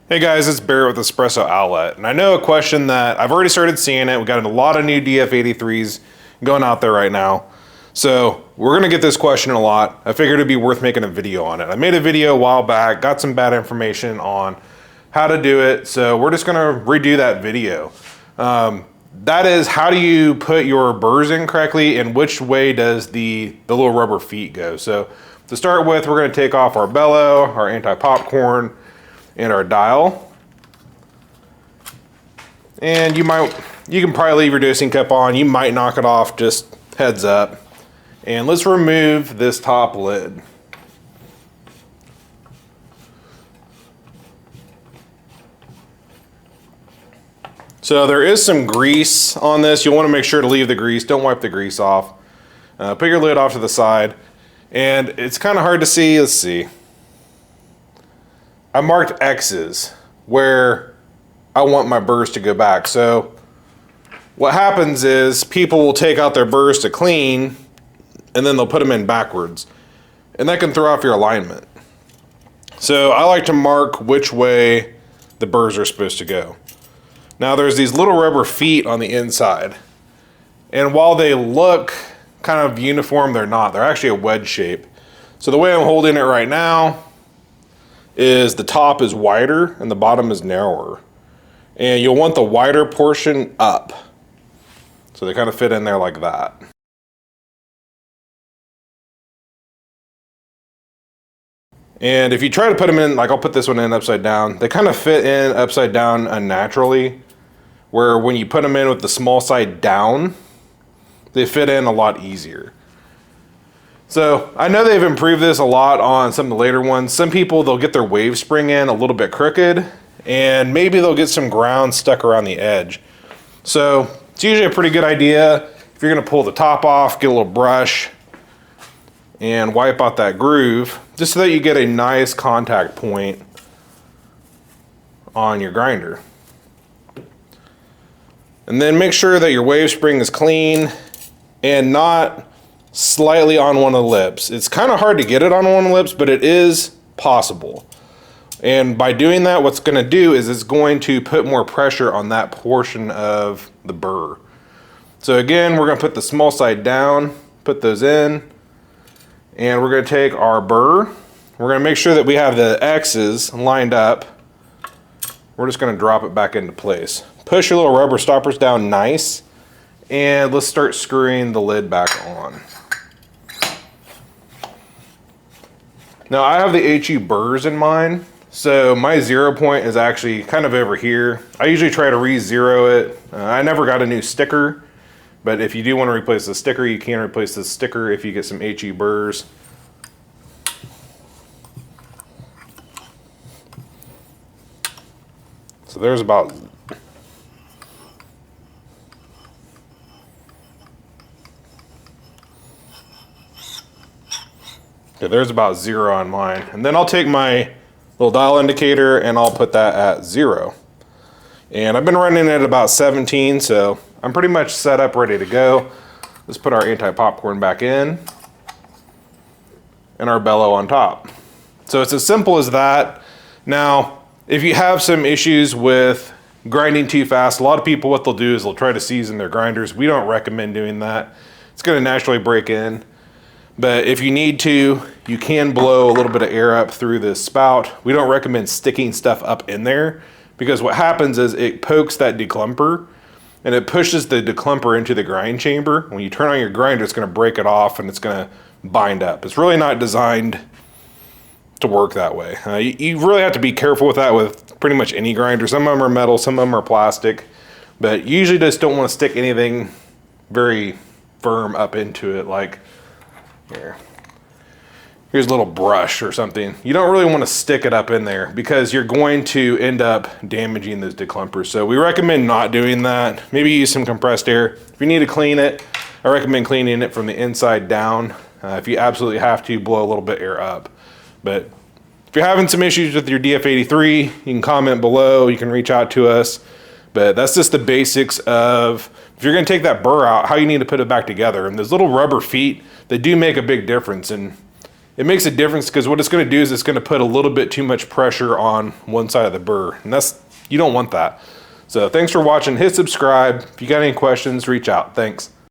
Hey guys, it's Barrett with Espresso Outlet, and I know a question that I've already started seeing it. We got a lot of new DF83s going out there right now, so we're gonna get this question a lot. I figured it'd be worth making a video on it. I made a video a while back, got some bad information on how to do it, so we're just gonna redo that video. That is, how do you put your burrs in correctly, and which way does the little rubber feet go? So to start with, we're gonna take off our bellow, our anti-popcorn, and our dial. And you can probably leave your dosing cup on. You might knock it off, just heads up. And let's remove this top lid. So there is some grease on this. You'll want to make sure to leave the grease. Don't wipe the grease off. Put your lid off to the side. And it's kind of hard to see. Let's see. I marked X's where I want my burrs to go back. So what happens is people will take out their burrs to clean and then they'll put them in backwards. And that can throw off your alignment. So I like to mark which way the burrs are supposed to go. Now there's these little rubber feet on the inside. And while they look kind of uniform, they're not. They're actually a wedge shape. So the way I'm holding it right now is the top is wider and the bottom is narrower. And you'll want the wider portion up. So they kind of fit in there like that. And if you try to put them in, like I'll put this one in upside down, they kind of fit in upside down unnaturally. Where when you put them in with the small side down, they fit in a lot easier. So I know they've improved this a lot on some of the later ones. Some people, they'll get their wave spring in a little bit crooked, and maybe they'll get some ground stuck around the edge. So it's usually a pretty good idea if you're gonna pull the top off, get a little brush and wipe out that groove just so that you get a nice contact point on your grinder. And then make sure that your wave spring is clean and not slightly on one of the lips. It's kind of hard to get it on one of the lips, but it is possible. And by doing that, what's going to do is it's going to put more pressure on that portion of the burr. So again, we're going to put the small side down, put those in, and we're going to take our burr. We're going to make sure that we have the X's lined up. We're just going to drop it back into place. Push your little rubber stoppers down nice, and let's start screwing the lid back on. Now I have the HU burrs in mine, so my 0 point is actually kind of over here. I usually try to re-zero it. I never got a new sticker, but if you do want to replace the sticker, you can replace the sticker if you get some HU burrs. So there's about there's about 0 on mine. And then I'll take my little dial indicator and I'll put that at 0. And I've been running at about 17, so I'm pretty much set up, ready to go. Let's put our anti-popcorn back in and our bellow on top. So it's as simple as that. Now, if you have some issues with grinding too fast, a lot of people, what they'll do is they'll try to season their grinders. We don't recommend doing that. It's going to naturally break in. But if you need to, you can blow a little bit of air up through this spout. We don't recommend sticking stuff up in there because what happens is it pokes that declumper and it pushes the declumper into the grind chamber. When you turn on your grinder, it's going to break it off and it's going to bind up. It's really not designed to work that way. You really have to be careful with that with pretty much any grinder. Some of them are metal, some of them are plastic, but you usually just don't want to stick anything very firm up into it, like here's a little brush or something. You don't really want to stick it up in there because you're going to end up damaging those declumpers. So we recommend not doing that. Maybe use some compressed air. If you need to clean it, I recommend cleaning it from the inside down. If you absolutely have to, blow a little bit of air up. But if you're having some issues with your DF83, you can comment below, you can reach out to us. But that's just the basics of, if you're gonna take that burr out, how you need to put it back together. And those little rubber feet, they do make a big difference. And it makes a difference because what it's going to do is it's going to put a little bit too much pressure on one side of the burr, and you don't want that. So thanks for watching. Hit subscribe. If you got any questions, reach out. Thanks.